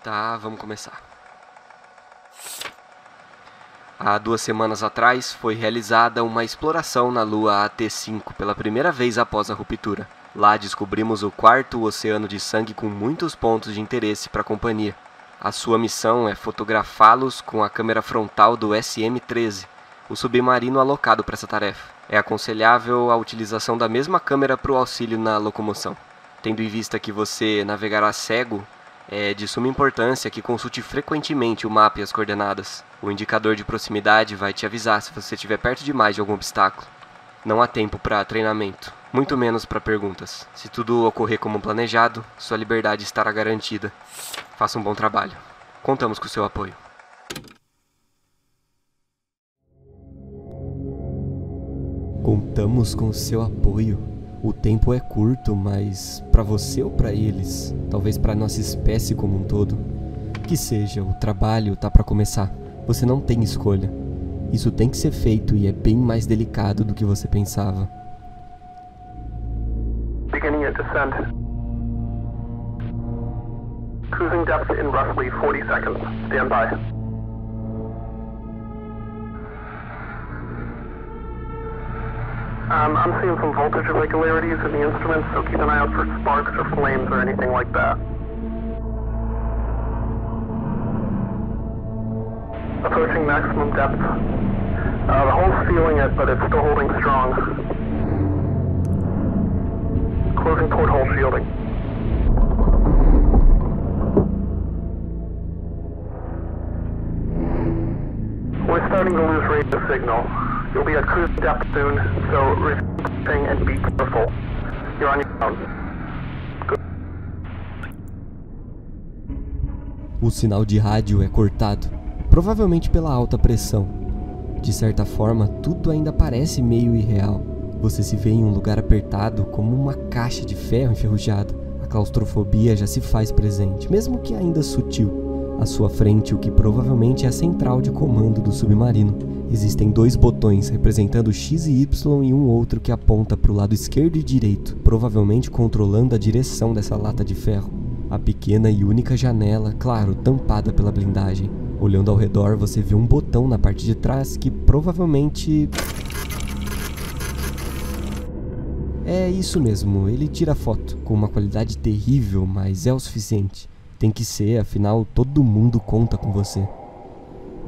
Tá, vamos começar. Há 2 semanas atrás, foi realizada uma exploração na Lua AT-5 pela primeira vez após a ruptura. Lá descobrimos o 4º oceano de sangue com muitos pontos de interesse para a companhia. A sua missão é fotografá-los com a câmera frontal do SM-13, o submarino alocado para essa tarefa. É aconselhável a utilização da mesma câmera para o auxílio na locomoção. Tendo em vista que você navegará cego, é de suma importância que consulte frequentemente o mapa e as coordenadas. O indicador de proximidade vai te avisar se você estiver perto demais de algum obstáculo. Não há tempo para treinamento, muito menos para perguntas. Se tudo ocorrer como planejado, sua liberdade estará garantida. Faça um bom trabalho. Contamos com seu apoio. Contamos com seu apoio. O tempo é curto, mas para você ou para eles, talvez para nossa espécie como um todo, que seja, o trabalho tá para começar. Você não tem escolha. Isso tem que ser feito e é bem mais delicado do que você pensava. Beginning your descent. Cruising depth in roughly 40 seconds. Stand by. I'm seeing some voltage irregularities in the instruments, so keep an eye out for sparks or flames or anything like that. Approaching maximum depth. The hull's feeling it, but it's still holding strong. Closing port hole shielding. We're starting to lose radio signal. You'll be at cruise depth soon, so refreshing and be careful. You're on your own. Good. O sinal de rádio é cortado, provavelmente pela alta pressão. De certa forma, tudo ainda parece meio irreal. Você se vê em um lugar apertado, como uma caixa de ferro enferrujada. A claustrofobia já se faz presente, mesmo que ainda sutil. À sua frente, o que provavelmente é a central de comando do submarino. Existem 2 botões representando X e Y e um outro que aponta para o lado esquerdo e direito, provavelmente controlando a direção dessa lata de ferro. A pequena e única janela, claro, tampada pela blindagem. Olhando ao redor, você vê um botão na parte de trás que provavelmente... É isso mesmo, ele tira foto, com uma qualidade terrível, mas é o suficiente. Tem que ser, afinal todo mundo conta com você.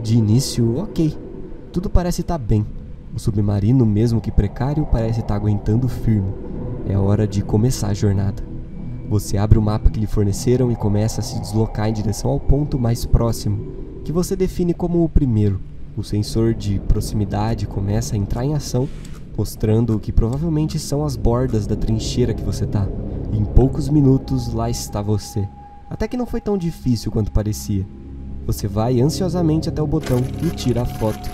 De início, ok. Tudo parece estar bem. O submarino, mesmo que precário, parece estar aguentando firme. É hora de começar a jornada. Você abre o mapa que lhe forneceram e começa a se deslocar em direção ao ponto mais próximo, que você define como o primeiro. O sensor de proximidade começa a entrar em ação, mostrando o que provavelmente são as bordas da trincheira que você está. Em poucos minutos, lá está você. Até que não foi tão difícil quanto parecia. Você vai ansiosamente até o botão e tira a foto.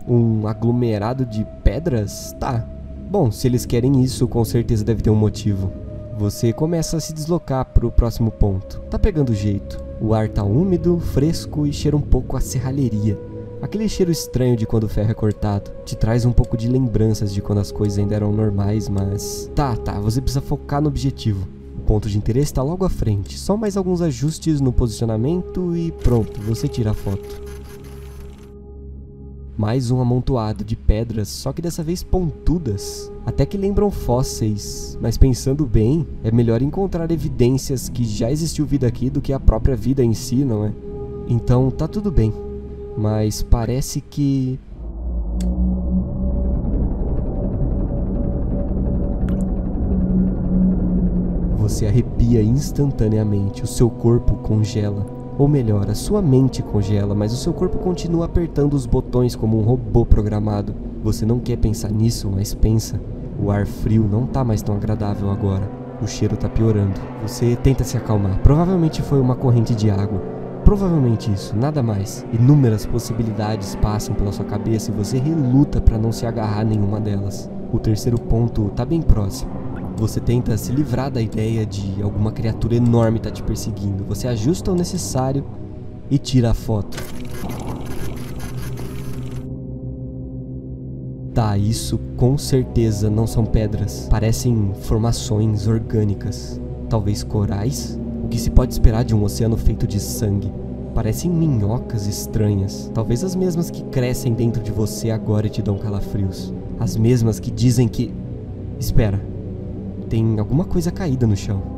Um aglomerado de pedras? Tá. Bom, se eles querem isso, com certeza deve ter um motivo. Você começa a se deslocar para o próximo ponto. Tá pegando jeito. O ar tá úmido, fresco e cheira um pouco a serralheria. Aquele cheiro estranho de quando o ferro é cortado. Te traz um pouco de lembranças de quando as coisas ainda eram normais, mas... Tá, você precisa focar no objetivo. O ponto de interesse está logo à frente. Só mais alguns ajustes no posicionamento e pronto, você tira a foto. Mais um amontoado de pedras, só que dessa vez pontudas, até que lembram fósseis, mas pensando bem, é melhor encontrar evidências que já existiu vida aqui do que a própria vida em si, não é? Então tá tudo bem, mas parece que... Você arrepia instantaneamente, o seu corpo congela. Ou melhor, a sua mente congela, mas o seu corpo continua apertando os botões como um robô programado. Você não quer pensar nisso, mas pensa. O ar frio não tá mais tão agradável agora. O cheiro tá piorando. Você tenta se acalmar. Provavelmente foi uma corrente de água. Provavelmente isso, nada mais. Inúmeras possibilidades passam pela sua cabeça e você reluta para não se agarrar a nenhuma delas. O terceiro ponto tá bem próximo. Você tenta se livrar da ideia de alguma criatura enorme tá te perseguindo. Você ajusta o necessário e tira a foto. Tá, isso com certeza não são pedras. Parecem formações orgânicas. Talvez corais? O que se pode esperar de um oceano feito de sangue? Parecem minhocas estranhas, talvez as mesmas que crescem dentro de você agora e te dão calafrios. As mesmas que dizem que... Espera, tem alguma coisa caída no chão.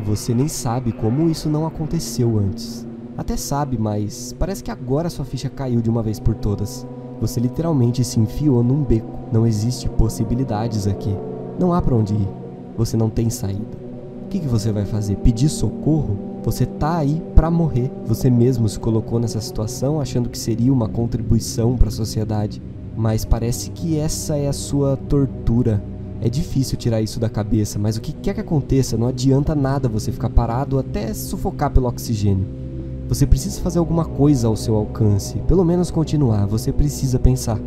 Você nem sabe como isso não aconteceu antes. Até sabe, mas parece que agora sua ficha caiu de uma vez por todas. Você literalmente se enfiou num beco. Não existe possibilidades aqui. Não há pra onde ir. Você não tem saída. O que você vai fazer? Pedir socorro? Você tá aí pra morrer. Você mesmo se colocou nessa situação achando que seria uma contribuição pra sociedade. Mas parece que essa é a sua tortura. É difícil tirar isso da cabeça, mas o que quer que aconteça, não adianta nada você ficar parado até sufocar pelo oxigênio. Você precisa fazer alguma coisa ao seu alcance, pelo menos continuar, você precisa pensar.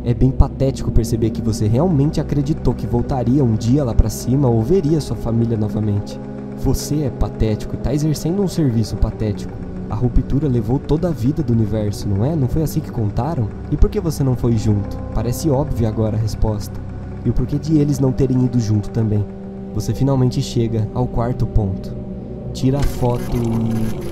É bem patético perceber que você realmente acreditou que voltaria um dia lá pra cima ou veria sua família novamente. Você é patético e tá exercendo um serviço patético. A ruptura levou toda a vida do universo, não é? Não foi assim que contaram? E por que você não foi junto? Parece óbvia agora a resposta. E o porquê de eles não terem ido junto também. Você finalmente chega ao quarto ponto. Tira a foto e...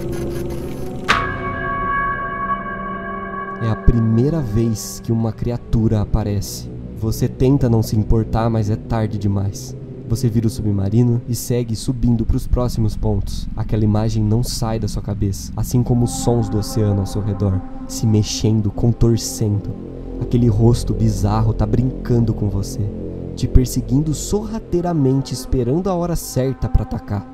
É a primeira vez que uma criatura aparece. Você tenta não se importar, mas é tarde demais. Você vira o submarino e segue subindo para os próximos pontos. Aquela imagem não sai da sua cabeça, assim como os sons do oceano ao seu redor, se mexendo, contorcendo. Aquele rosto bizarro tá brincando com você, te perseguindo sorrateiramente, esperando a hora certa para atacar.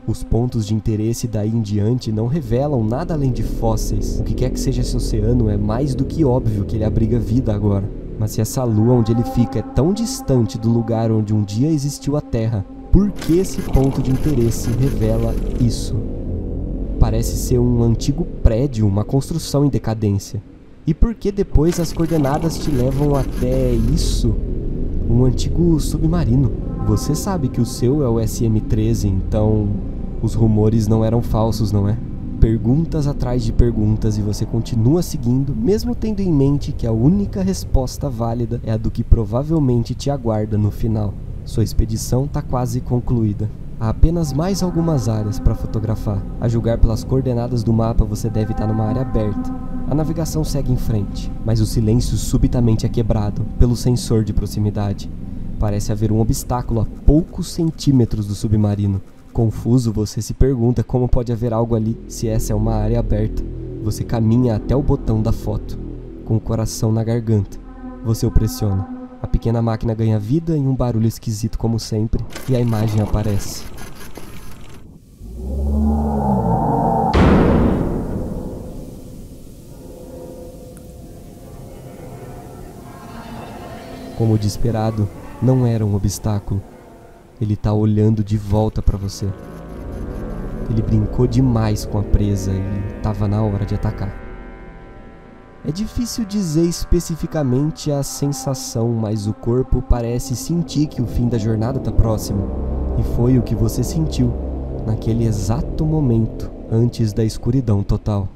Os pontos de interesse daí em diante não revelam nada além de fósseis. O que quer que seja esse oceano, é mais do que óbvio que ele abriga vida agora. Mas se essa lua onde ele fica é tão distante do lugar onde um dia existiu a Terra, por que esse ponto de interesse revela isso? Parece ser um antigo prédio, uma construção em decadência. E por que depois as coordenadas te levam até isso? Um antigo submarino. Você sabe que o seu é o SM-13, então os rumores não eram falsos, não é? Perguntas atrás de perguntas e você continua seguindo, mesmo tendo em mente que a única resposta válida é a do que provavelmente te aguarda no final. Sua expedição está quase concluída. Há apenas mais algumas áreas para fotografar. A julgar pelas coordenadas do mapa, você deve estar numa área aberta. A navegação segue em frente, mas o silêncio subitamente é quebrado pelo sensor de proximidade. Parece haver um obstáculo a poucos centímetros do submarino. Confuso, você se pergunta como pode haver algo ali se essa é uma área aberta. Você caminha até o botão da foto, com o coração na garganta. Você o pressiona. A pequena máquina ganha vida em um barulho esquisito como sempre, e a imagem aparece. Como de esperado, não era um obstáculo. Ele tá olhando de volta para você. Ele brincou demais com a presa e tava na hora de atacar. É difícil dizer especificamente a sensação, mas o corpo parece sentir que o fim da jornada tá próximo. E foi o que você sentiu naquele exato momento, antes da escuridão total.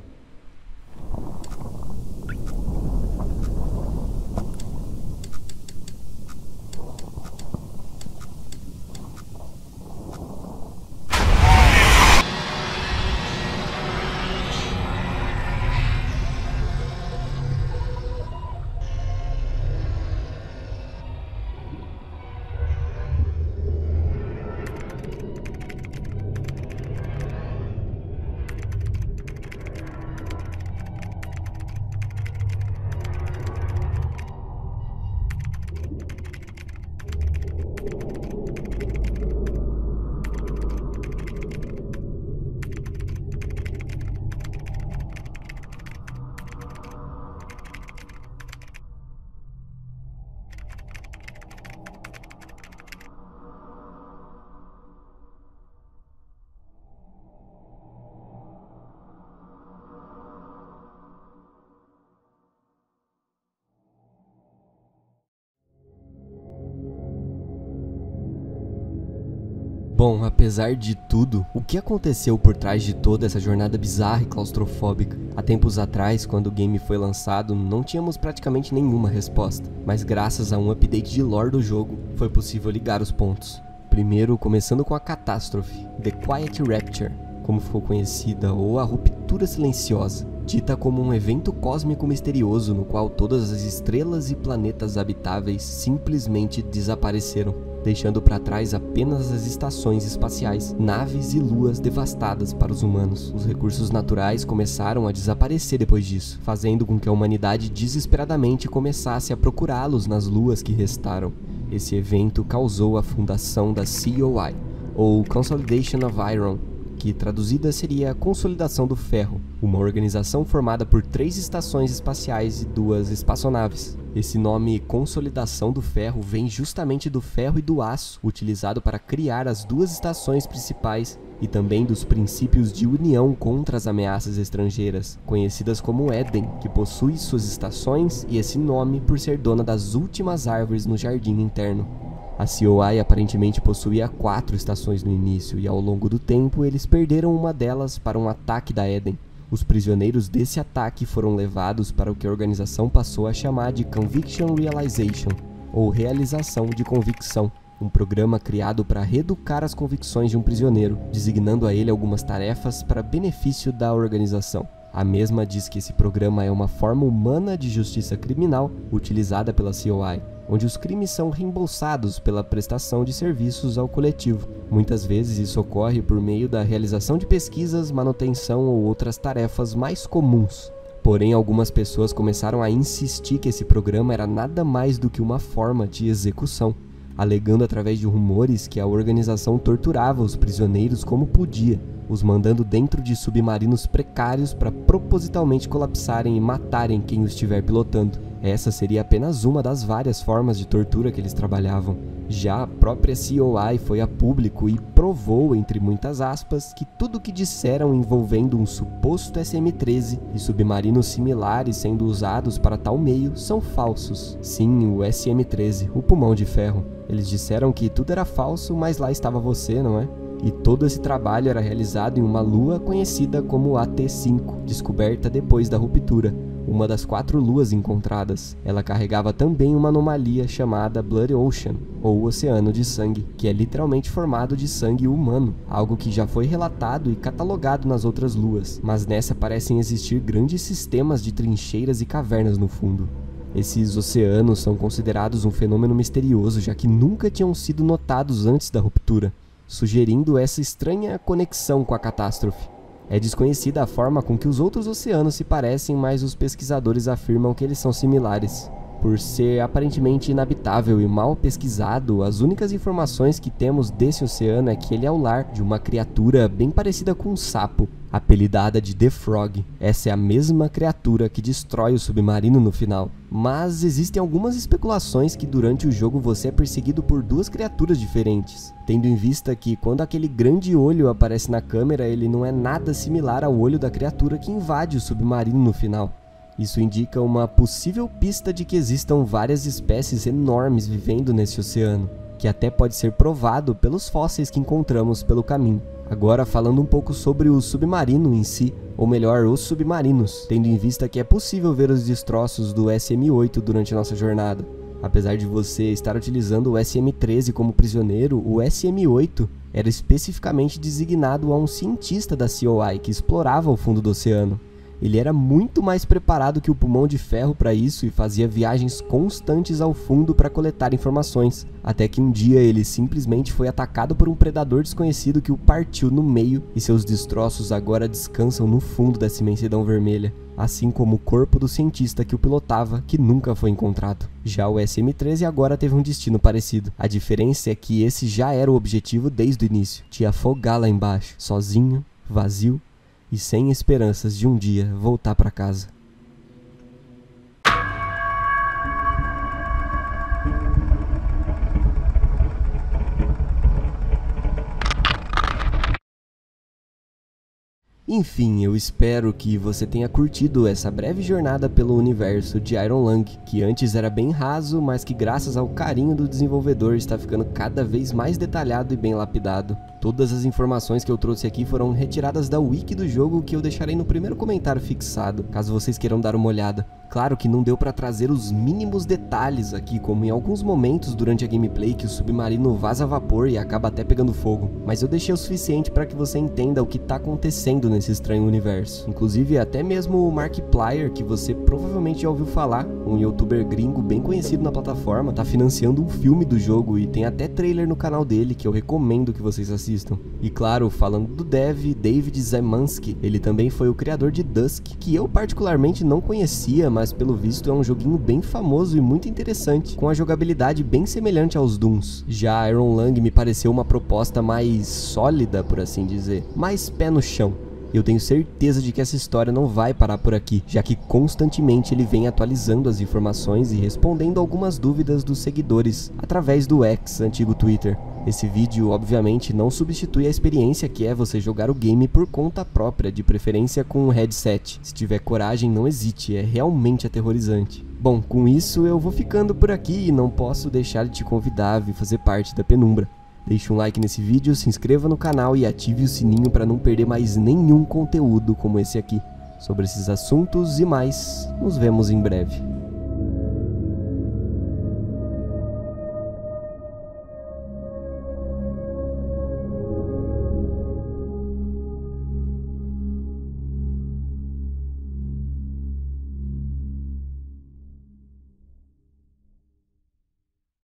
Bom, apesar de tudo, o que aconteceu por trás de toda essa jornada bizarra e claustrofóbica? Há tempos atrás, quando o game foi lançado, não tínhamos praticamente nenhuma resposta, mas graças a um update de lore do jogo, foi possível ligar os pontos. Primeiro, começando com a catástrofe, The Quiet Rapture, como ficou conhecida, ou a Ruptura Silenciosa, dita como um evento cósmico misterioso no qual todas as estrelas e planetas habitáveis simplesmente desapareceram, deixando para trás apenas as estações espaciais, naves e luas devastadas para os humanos. Os recursos naturais começaram a desaparecer depois disso, fazendo com que a humanidade desesperadamente começasse a procurá-los nas luas que restaram. Esse evento causou a fundação da COI, ou Consolidation of Iron, que traduzida seria Consolidação do Ferro, uma organização formada por 3 estações espaciais e 2 espaçonaves. Esse nome Consolidação do Ferro vem justamente do ferro e do aço, utilizado para criar as 2 estações principais e também dos princípios de união contra as ameaças estrangeiras, conhecidas como Éden, que possui suas estações e esse nome por ser dona das últimas árvores no jardim interno. A COI aparentemente possuía 4 estações no início e ao longo do tempo eles perderam uma delas para um ataque da Éden. Os prisioneiros desse ataque foram levados para o que a organização passou a chamar de Conviction Realization, ou Realização de Convicção, um programa criado para reeducar as convicções de um prisioneiro, designando a ele algumas tarefas para benefício da organização. A mesma diz que esse programa é uma forma humana de justiça criminal utilizada pela COI, onde os crimes são reembolsados pela prestação de serviços ao coletivo. Muitas vezes isso ocorre por meio da realização de pesquisas, manutenção ou outras tarefas mais comuns. Porém, algumas pessoas começaram a insistir que esse programa era nada mais do que uma forma de execução, alegando através de rumores que a organização torturava os prisioneiros como podia, os mandando dentro de submarinos precários para propositalmente colapsarem e matarem quem o estiver pilotando. Essa seria apenas uma das várias formas de tortura que eles trabalhavam. Já a própria COI foi a público e provou, entre muitas aspas, que tudo o que disseram envolvendo um suposto SM-13 e submarinos similares sendo usados para tal meio são falsos. Sim, o SM-13, o pulmão de ferro. Eles disseram que tudo era falso, mas lá estava você, não é? E todo esse trabalho era realizado em uma lua conhecida como AT5, descoberta depois da ruptura, uma das 4 luas encontradas. Ela carregava também uma anomalia chamada Blood Ocean, ou Oceano de Sangue, que é literalmente formado de sangue humano, algo que já foi relatado e catalogado nas outras luas, mas nessa parecem existir grandes sistemas de trincheiras e cavernas no fundo. Esses oceanos são considerados um fenômeno misterioso, já que nunca tinham sido notados antes da ruptura, sugerindo essa estranha conexão com a catástrofe. É desconhecida a forma com que os outros oceanos se parecem, mas os pesquisadores afirmam que eles são similares. Por ser aparentemente inabitável e mal pesquisado, as únicas informações que temos desse oceano é que ele é o lar de uma criatura bem parecida com um sapo, apelidada de The Frog. Essa é a mesma criatura que destrói o submarino no final. Mas existem algumas especulações que durante o jogo você é perseguido por 2 criaturas diferentes, tendo em vista que quando aquele grande olho aparece na câmera, ele não é nada similar ao olho da criatura que invade o submarino no final. Isso indica uma possível pista de que existam várias espécies enormes vivendo nesse oceano, que até pode ser provado pelos fósseis que encontramos pelo caminho. Agora falando um pouco sobre o submarino em si, ou melhor, os submarinos, tendo em vista que é possível ver os destroços do SM-8 durante a nossa jornada. Apesar de você estar utilizando o SM-13 como prisioneiro, o SM-8 era especificamente designado a um cientista da COI que explorava o fundo do oceano. Ele era muito mais preparado que o pulmão de ferro para isso e fazia viagens constantes ao fundo para coletar informações, até que um dia ele simplesmente foi atacado por um predador desconhecido que o partiu no meio e seus destroços agora descansam no fundo dessa imensidão vermelha, assim como o corpo do cientista que o pilotava, que nunca foi encontrado. Já o SM-13 agora teve um destino parecido. A diferença é que esse já era o objetivo desde o início, te afogar lá embaixo, sozinho, vazio, e sem esperanças de um dia voltar para casa. Enfim, eu espero que você tenha curtido essa breve jornada pelo universo de Iron Lung, que antes era bem raso, mas que graças ao carinho do desenvolvedor está ficando cada vez mais detalhado e bem lapidado. Todas as informações que eu trouxe aqui foram retiradas da wiki do jogo, que eu deixarei no primeiro comentário fixado, caso vocês queiram dar uma olhada. Claro que não deu pra trazer os mínimos detalhes aqui, como em alguns momentos durante a gameplay que o submarino vaza vapor e acaba até pegando fogo, mas eu deixei o suficiente para que você entenda o que tá acontecendo nesse estranho universo. Inclusive até mesmo o Markiplier, que você provavelmente já ouviu falar, um youtuber gringo bem conhecido na plataforma, tá financiando um filme do jogo e tem até trailer no canal dele que eu recomendo que vocês assistam. E claro, falando do dev, David Szymanski, ele também foi o criador de Dusk, que eu particularmente não conhecia, mas pelo visto é um joguinho bem famoso e muito interessante, com a jogabilidade bem semelhante aos Dooms. Já Iron Lung me pareceu uma proposta mais sólida, por assim dizer, mais pé no chão. Eu tenho certeza de que essa história não vai parar por aqui, já que constantemente ele vem atualizando as informações e respondendo algumas dúvidas dos seguidores através do X, antigo Twitter. Esse vídeo obviamente não substitui a experiência que é você jogar o game por conta própria, de preferência com um headset. Se tiver coragem, não hesite, é realmente aterrorizante. Bom, com isso eu vou ficando por aqui e não posso deixar de te convidar a vir fazer parte da Penumbra. Deixe um like nesse vídeo, se inscreva no canal e ative o sininho para não perder mais nenhum conteúdo como esse aqui. Sobre esses assuntos e mais, nos vemos em breve.